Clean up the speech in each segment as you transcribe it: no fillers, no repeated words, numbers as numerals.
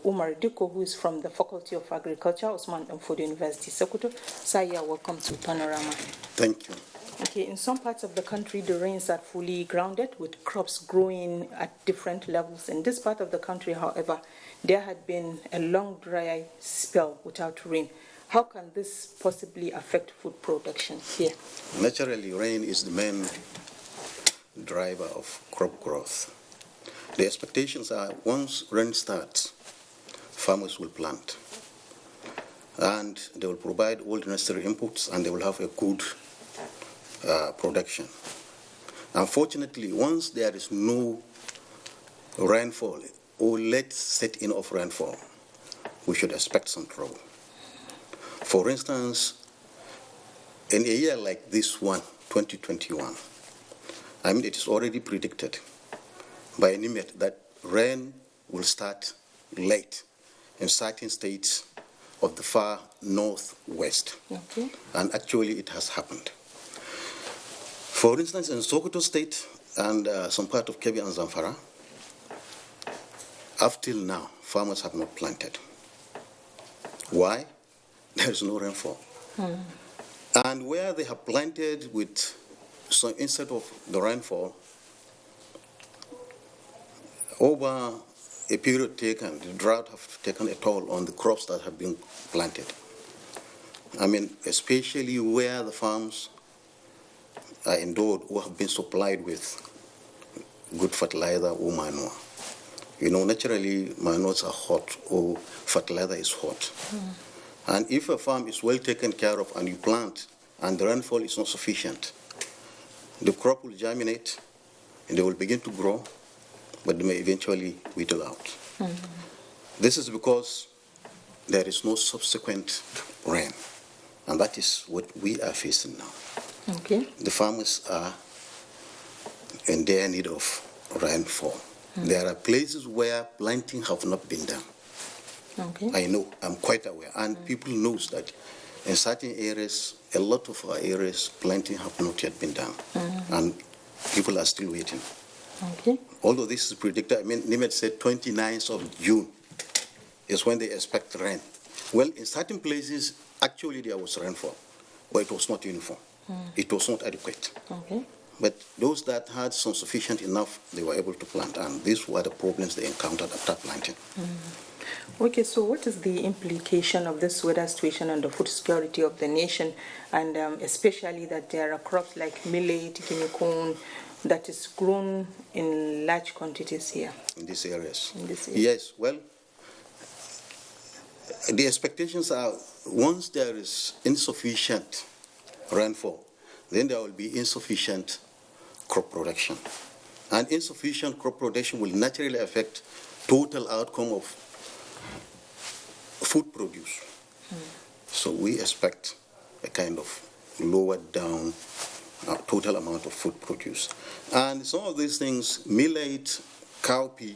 Umar Diko, who is from the Faculty of Agriculture, Osman Danfodio University, Sokoto. Sir, you are welcome to Panorama. Thank you. Okay, in some parts of the country, the rains are fully grounded with crops growing at different levels. In this part of the country, however, there had been a long dry spell without rain. How can this possibly affect food production here? Naturally, rain is the main driver of crop growth. The expectations are once rain starts, farmers will plant. And they will provide all the necessary inputs and they will have a good production. Unfortunately, once there is no rainfall or late set-in of rainfall, we should expect some trouble. For instance, in a year like this one, 2021, it is already predicted by NIMET that rain will start late in certain states of the far northwest. Okay. And actually it has happened. For instance, in Sokoto State and some part of Kebbi and Zamfara, up till now, farmers have not planted. Why? There is no rainfall. And where they have planted with, so instead of the rainfall, over a period taken, the drought have taken a toll on the crops that have been planted. Especially where the farms are endowed or have been supplied with good fertilizer or manure. Naturally, manures are hot or fertilizer is hot. And if a farm is well taken care of and you plant and the rainfall is not sufficient, the crop will germinate and they will begin to grow, but they may eventually whittle out. This is because there is no subsequent rain. And that is what we are facing now. Okay. The farmers are in their need of rainfall. There are places where planting have not been done. Okay. I know, I'm quite aware. And people know that in certain areas, a lot of our areas, planting have not yet been done. And people are still waiting. Okay. Although this is predicted, NIMET said 29th of June is when they expect rain. Well, in certain places, actually there was rainfall, but it was not uniform. It was not adequate. Okay. But those that had some sufficient enough, they were able to plant, and these were the problems they encountered after planting. Okay, so what is the implication of this weather situation on the food security of the nation, and especially that there are crops like millet, guinea corn, that is grown in large quantities here? In these areas? In this area. Yes, well, the expectations are once there is insufficient rainfall, then there will be insufficient crop production. And insufficient crop production will naturally affect total outcome of food produce. So we expect a kind of lowered down total amount of food produce. And some of these things, millet, cowpea,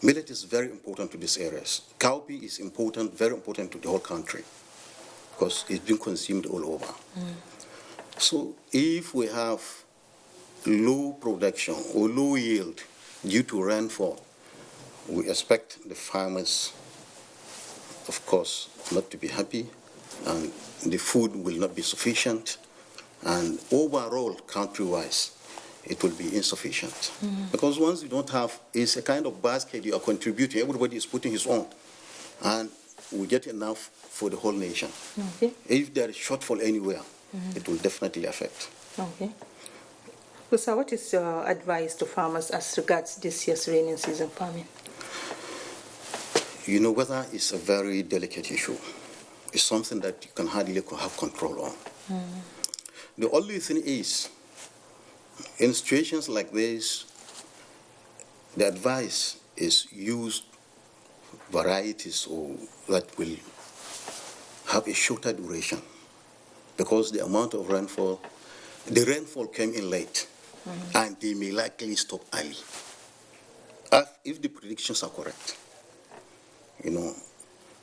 millet is very important to these areas. Cowpea is important, very important to the whole country because it's been consumed all over. So if we have low production or low yield due to rainfall, we expect the farmers, of course, not to be happy, and the food will not be sufficient, and overall, country-wise, it will be insufficient. Because once you don't have, it's a kind of basket you are contributing, everybody is putting his own, and we get enough for the whole nation. Okay. If there is shortfall anywhere, it will definitely affect. Okay. So, sir, what is your advice to farmers as regards this year's rainy season farming? Weather is a very delicate issue. It's something that you can hardly have control on. The only thing is, in situations like this, the advice is use varieties that will have a shorter duration, because the amount of rainfall, the rainfall came in late, and they may likely stop early. If the predictions are correct,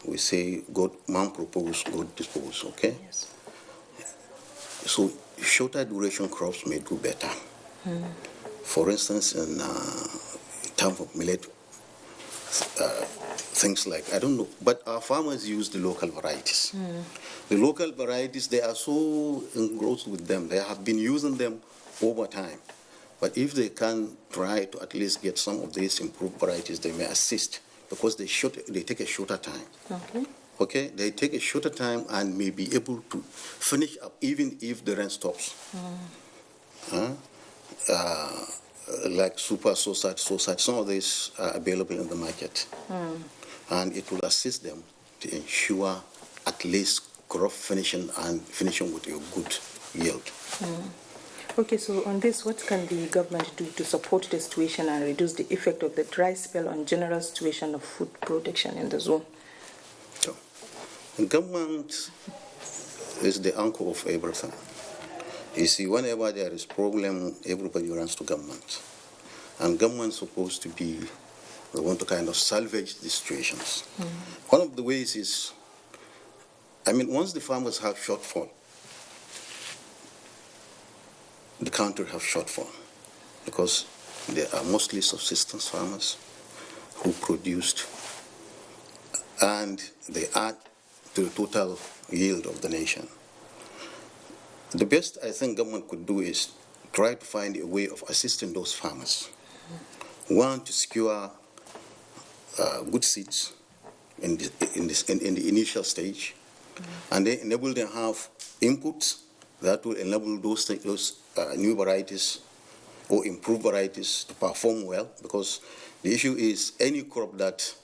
we say man propose, God dispose, okay? Yes. So shorter duration crops may do better. For instance, in terms of millet, things like, I don't know, but our farmers use the local varieties. The local varieties, they are so engrossed with them. They have been using them over time. But if they can try to at least get some of these improved varieties, they may assist, because they take a shorter time. Okay. Okay, they take a shorter time and may be able to finish up even if the rain stops. Like super sosat, some of these are available in the market. And it will assist them to ensure at least crop finishing and finishing with a good yield. Okay, so on this, what can the government do to support the situation and reduce the effect of the dry spell on general situation of food production in the zone? So, government is the anchor of everything. You see, whenever there is problem, everybody runs to government. And government is supposed to be the one to kind of salvage the situations. One of the ways is, once the farmers have shortfall, the country have shortfall, because they are mostly subsistence farmers who produced, and they add to the total yield of the nation. The best I think government could do is try to find a way of assisting those farmers. One, to secure good seeds in the initial stage, and then enable them to have inputs that will enable those new varieties or improved varieties to perform well, because the issue is any crop that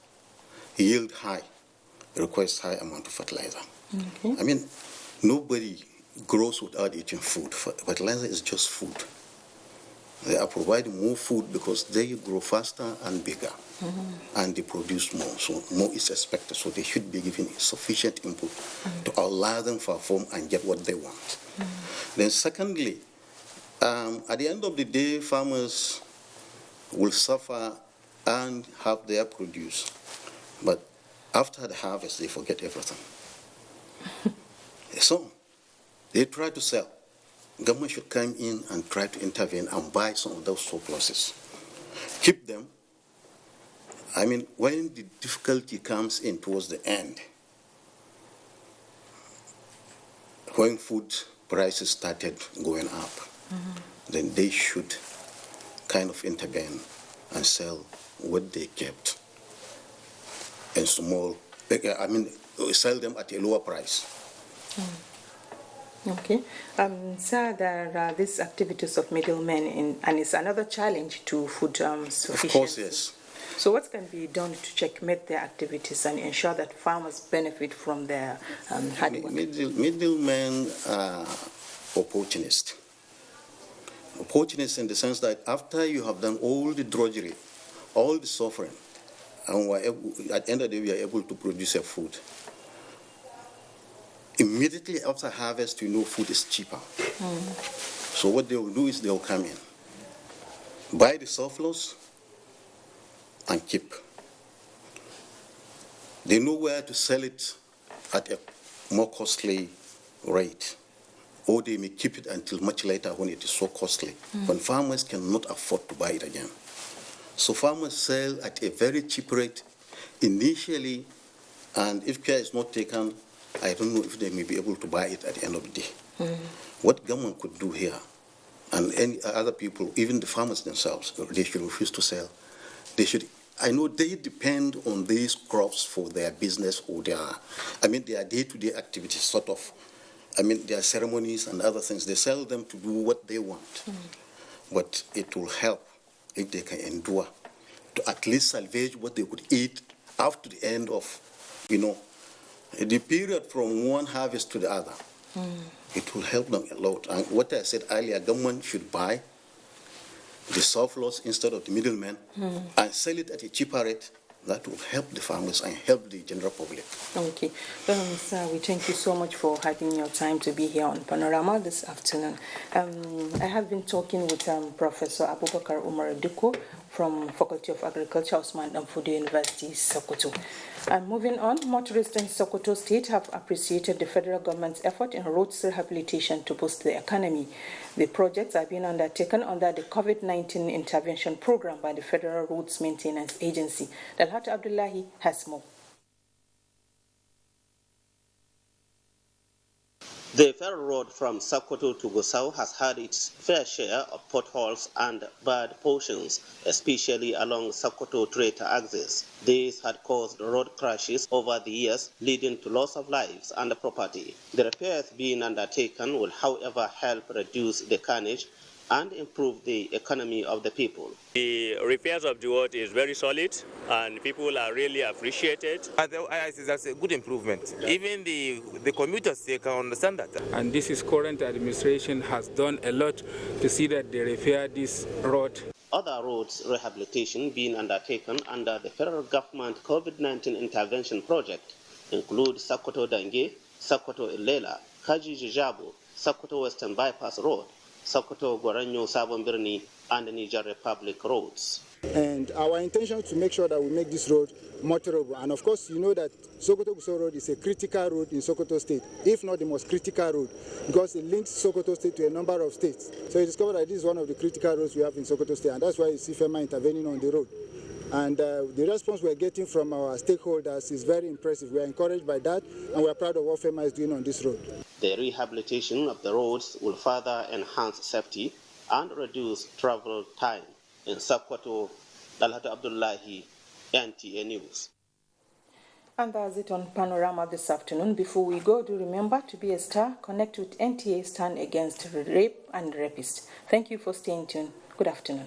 yield high requires high amount of fertilizer. Okay. Nobody grows without eating food. Fertilizer is just food. They are providing more food because they grow faster and bigger, and they produce more. So more is expected. So they should be given sufficient input to allow them to perform and get what they want. Then secondly, at the end of the day, farmers will suffer and have their produce. But after the harvest, they forget everything. So they try to sell. Government should come in and try to intervene and buy some of those surpluses. Keep them. When the difficulty comes in towards the end, when food prices started going up, then they should kind of intervene and sell what they kept in small, sell them at a lower price. Okay. Sir, there are these activities of middlemen, and it's another challenge to food sufficiency. Of course, yes. So what can be done to checkmate their activities and ensure that farmers benefit from their hard work? Middlemen are opportunists. Opportunists in the sense that after you have done all the drudgery, all the suffering, and at the end of the day we are able to produce a food, immediately after harvest, food is cheaper. So what they will do is they will come in, buy the surplus, and keep. They know where to sell it at a more costly rate, or they may keep it until much later when it is so costly, when farmers cannot afford to buy it again. So farmers sell at a very cheap rate initially, and if care is not taken, I don't know if they may be able to buy it at the end of the day. What government could do here, and any other people, even the farmers themselves, they should refuse to sell. I know they depend on these crops for their business or their day-to-day activities, their ceremonies and other things. They sell them to do what they want. But it will help if they can endure to at least salvage what they could eat after the end of, the period from one harvest to the other. It will help them a lot. And what I said earlier, government should buy the surplus instead of the middlemen and sell it at a cheaper rate. That will help the farmers and help the general public. Okay. Sir, we thank you so much for having your time to be here on Panorama this afternoon. I have been talking with Professor Abubakar Umar Diko from Faculty of Agriculture, Osman Danfodio University, Sokoto. And moving on, motorists in Sokoto State have appreciated the federal government's effort in roads rehabilitation to boost the economy. The projects are being undertaken under the COVID-19 intervention program by the Federal Roads Maintenance Agency. Dalhat Abdullahi has more. The federal road from Sokoto to Gusau has had its fair share of potholes and bad portions, especially along Sokoto-Treta axis. This had caused road crashes over the years, leading to loss of lives and property. The repairs being undertaken will, however, help reduce the carnage and improve the economy of the people. The repairs of the road is very solid and people are really appreciated. That's a good improvement. Even the commuters, they can understand that. And this is current administration has done a lot to see that they repair this road. Other roads rehabilitation being undertaken under the federal government COVID-19 intervention project include Sokoto Dange, Sokoto Ilela, Kaji Jijabo, Sokoto Western Bypass Road, Sokoto Guaranyo Sabon Birni, and the Niger Republic roads. And our intention is to make sure that we make this road motorable. And of course, you know that Sokoto-Gusau Road is a critical road in Sokoto State, if not the most critical road, because it links Sokoto State to a number of states. So we discovered that this is one of the critical roads we have in Sokoto State, and that's why you see FEMA intervening on the road. And the response we're getting from our stakeholders is very impressive. We are encouraged by that, and we are proud of what FEMA is doing on this road. The rehabilitation of the roads will further enhance safety and reduce travel time. In Sokoto, Dalhat Abdullahi, NTA News. And that's it on Panorama this afternoon. Before we go, do remember to be a star. Connect with NTA Stand Against Rape and Rapists. Thank you for staying tuned. Good afternoon.